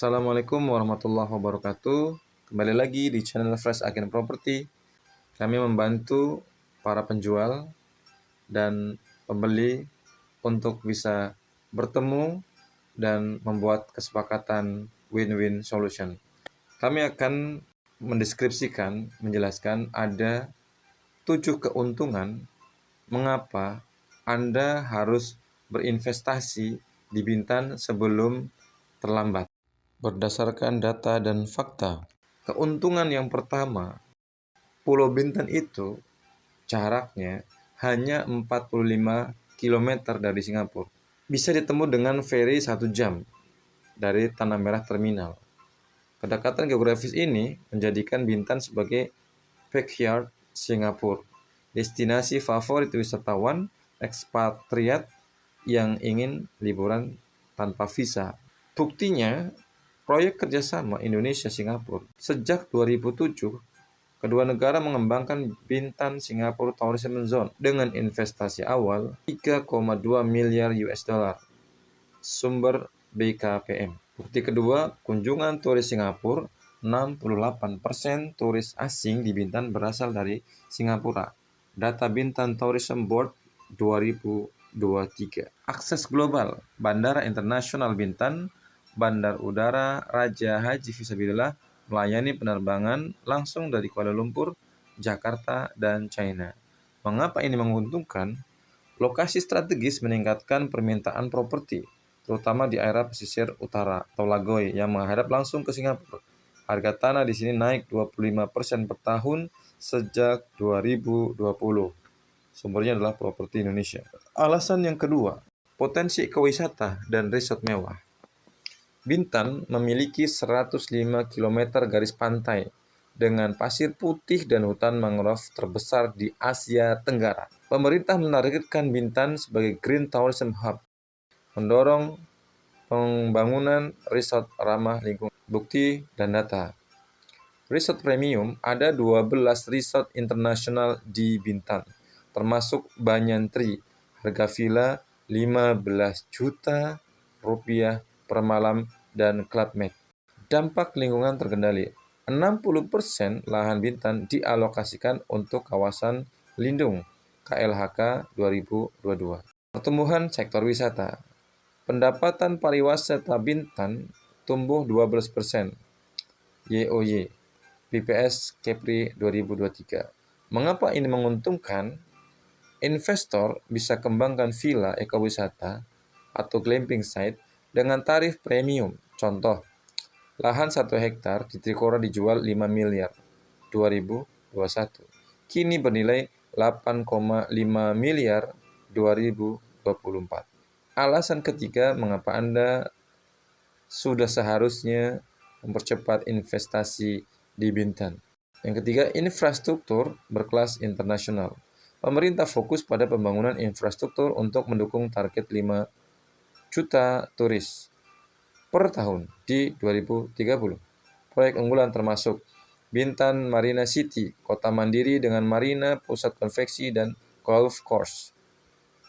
Assalamualaikum warahmatullahi wabarakatuh. Kembali lagi di channel Fresh Agen Property. Kami membantu para penjual dan pembeli untuk bisa bertemu dan membuat kesepakatan win-win solution. Kami akan menjelaskan ada 7 keuntungan mengapa Anda harus berinvestasi di Bintan sebelum terlambat. Berdasarkan data dan fakta, keuntungan yang pertama, Pulau Bintan itu jaraknya hanya 45 km dari Singapura. Bisa ditemu dengan ferry 1 jam dari Tanah Merah Terminal. Kedekatan geografis ini menjadikan Bintan sebagai backyard Singapura, destinasi favorit wisatawan ekspatriat yang ingin liburan tanpa visa. Buktinya, proyek kerjasama Indonesia-Singapura sejak 2007, kedua negara mengembangkan Bintan Singapore Tourism Zone dengan investasi awal 3,2 miliar US dollar. Sumber BKPM. Bukti kedua, kunjungan turis Singapura, 68% turis asing di Bintan berasal dari Singapura. Data Bintan Tourism Board 2023. Akses global, Bandara Internasional Bintan, Bandar Udara Raja Haji Fisabilillah melayani penerbangan langsung dari Kuala Lumpur, Jakarta, dan China. Mengapa ini menguntungkan? Lokasi strategis meningkatkan permintaan properti, terutama di area pesisir utara atau Lagoy yang menghadap langsung ke Singapura. Harga tanah di sini naik 25% per tahun sejak 2020. Sumbernya adalah Properti Indonesia. Alasan yang kedua, potensi ekowisata dan resort mewah. Bintan memiliki 105 km garis pantai dengan pasir putih dan hutan mangrove terbesar di Asia Tenggara. Pemerintah menargetkan Bintan sebagai Green Tourism Hub, mendorong pembangunan resort ramah lingkungan. Bukti dan data. Resort premium, ada 12 resort internasional di Bintan, termasuk Banyan Tree. Harga villa 15 juta rupiah per malam dan Club Med. Dampak lingkungan terkendali. 60% lahan Bintan dialokasikan untuk kawasan lindung KLHK 2022. Pertumbuhan sektor wisata. Pendapatan pariwisata Bintan tumbuh 12% YoY BPS Kepri 2023. Mengapa ini menguntungkan? Investor bisa kembangkan villa ekowisata atau glamping site dengan tarif premium. Contoh, lahan 1 hektar di Trikora dijual 5 miliar 2021. Kini bernilai 8,5 miliar 2024. Alasan ketiga mengapa Anda sudah seharusnya mempercepat investasi di Bintan. Yang ketiga, infrastruktur berkelas internasional. Pemerintah fokus pada pembangunan infrastruktur untuk mendukung target 5 juta turis per tahun di 2030. Proyek unggulan termasuk Bintan Marina City, kota mandiri dengan marina, pusat konveksi, dan golf course.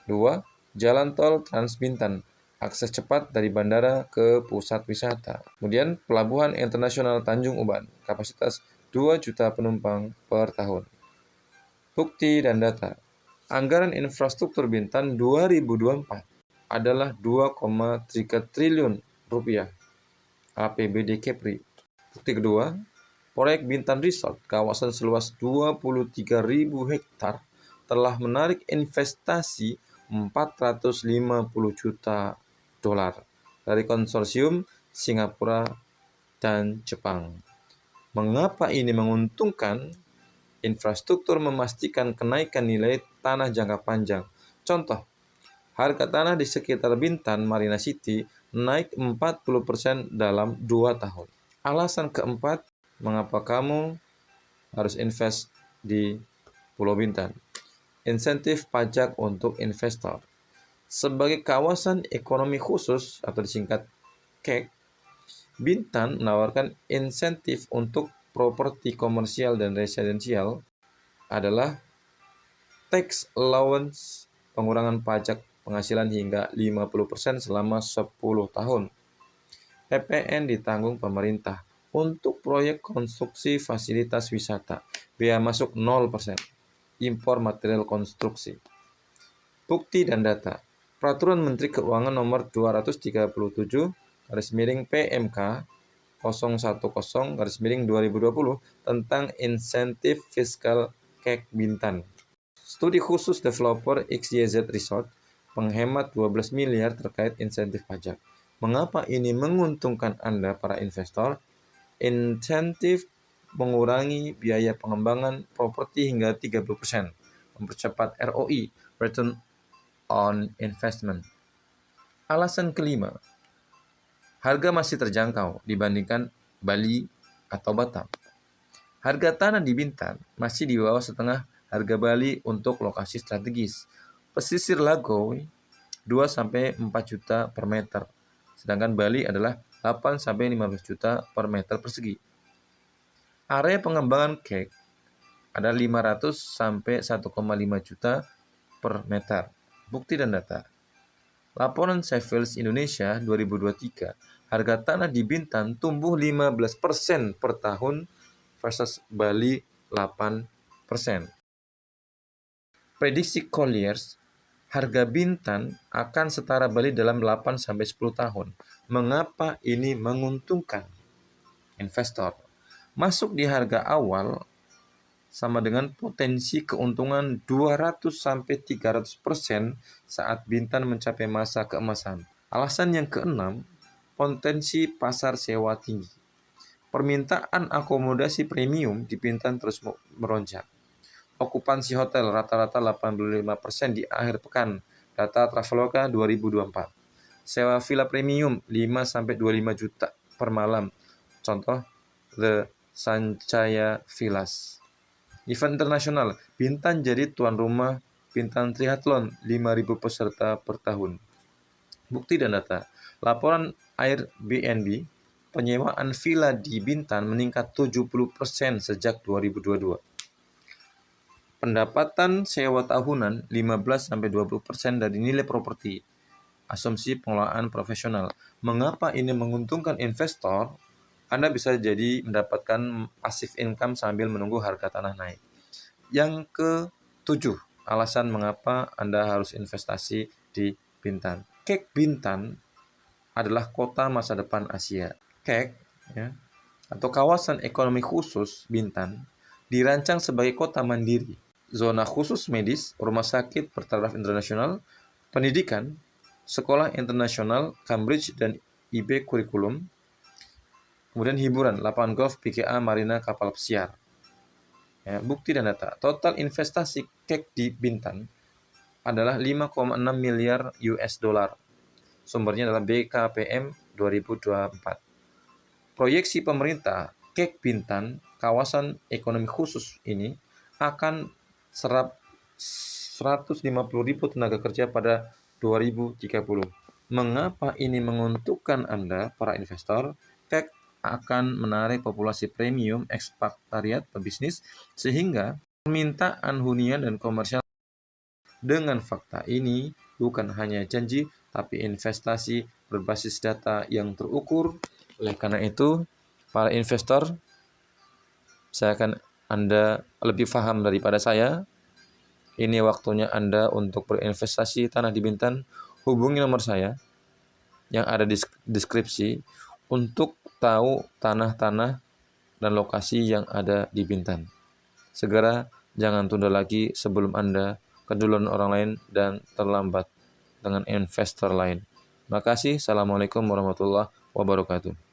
2. Jalan tol Trans Bintan, akses cepat dari bandara ke pusat wisata. Kemudian Pelabuhan Internasional Tanjung Uban, kapasitas 2 juta penumpang per tahun. Bukti dan data. Anggaran infrastruktur Bintan 2024 adalah 2,3 triliun rupiah APBD Kepri. Bukti kedua, proyek Bintan Resort, kawasan seluas 23.000 hektar, telah menarik investasi 450 juta dolar dari konsorsium Singapura dan Jepang. Mengapa ini menguntungkan? Infrastruktur memastikan kenaikan nilai tanah jangka panjang. Contoh, harga tanah di sekitar Bintan Marina City naik 40% dalam 2 tahun. Alasan keempat, mengapa kamu harus invest di Pulau Bintan. Insentif pajak untuk investor. Sebagai kawasan ekonomi khusus atau disingkat KEK, Bintan menawarkan insentif untuk properti komersial dan residensial adalah tax allowance, pengurangan pajak penghasilan hingga 50% selama 10 tahun. PPN ditanggung pemerintah. Untuk proyek konstruksi fasilitas wisata, biaya masuk 0%. Impor material konstruksi. Bukti dan data. Peraturan Menteri Keuangan Nomor 237 PMK 010 2020 tentang insentif fiskal KEK Bintan. Studi khusus developer XYZ Resort menghemat 12 miliar terkait insentif pajak. Mengapa ini menguntungkan Anda para investor? Insentif mengurangi biaya pengembangan properti hingga 30%, mempercepat ROI, Return on Investment. Alasan kelima, harga masih terjangkau dibandingkan Bali atau Batam. Harga tanah di Bintan masih di bawah setengah harga Bali untuk lokasi strategis. Pesisir Lagoy 2-4 juta per meter, sedangkan Bali adalah 8-15 juta per meter persegi. Area pengembangan KEK ada 500-1,5 juta per meter. Bukti dan data. Laporan Savills Indonesia 2023, harga tanah di Bintan tumbuh 15% per tahun versus Bali 8%. Prediksi Colliers, harga Bintan akan setara Bali dalam 8-10 tahun. Mengapa ini menguntungkan investor? Masuk di harga awal sama dengan potensi keuntungan 200-300% saat Bintan mencapai masa keemasan. Alasan yang keenam, potensi pasar sewa tinggi. Permintaan akomodasi premium di Bintan terus melonjak. Okupansi hotel rata-rata 85% di akhir pekan, data Traveloka 2024. Sewa villa premium 5-25 juta per malam, contoh The Sancaya Villas. Event internasional, Bintan jadi tuan rumah Bintan Triathlon, 5.000 peserta per tahun. Bukti dan data, laporan Airbnb, penyewaan villa di Bintan meningkat 70% sejak 2022. Pendapatan sewa tahunan 15-20% dari nilai properti. Asumsi pengelolaan profesional. Mengapa ini menguntungkan investor? Anda bisa jadi mendapatkan passive income sambil menunggu harga tanah naik. Yang ke-7, alasan mengapa Anda harus investasi di Bintan. KEK Bintan adalah kota masa depan Asia. KEK, atau kawasan ekonomi khusus Bintan, dirancang sebagai kota mandiri. Zona khusus medis, rumah sakit bertaraf internasional, pendidikan, sekolah internasional, Cambridge dan IB kurikulum, kemudian hiburan, lapangan golf, PGA, marina, kapal pesiar. Bukti dan data. Total investasi KEK di Bintan adalah 5,6 miliar US dollar. Sumbernya adalah BKPM 2024. Proyeksi pemerintah, KEK Bintan, kawasan ekonomi khusus ini akan serap 150.000 tenaga kerja pada 2030. Mengapa ini menguntungkan Anda, para investor? KEK akan menarik populasi premium ekspatriat pebisnis sehingga permintaan hunian dan komersial. Dengan fakta ini, bukan hanya janji, tapi investasi berbasis data yang terukur. Oleh karena itu, para investor, saya akan Anda lebih paham daripada saya. Ini waktunya Anda untuk berinvestasi tanah di Bintan. Hubungi nomor saya yang ada di deskripsi untuk tahu tanah-tanah dan lokasi yang ada di Bintan. Segera, jangan tunda lagi sebelum Anda keduluan orang lain dan terlambat dengan investor lain. Terima kasih. Assalamualaikum warahmatullahi wabarakatuh.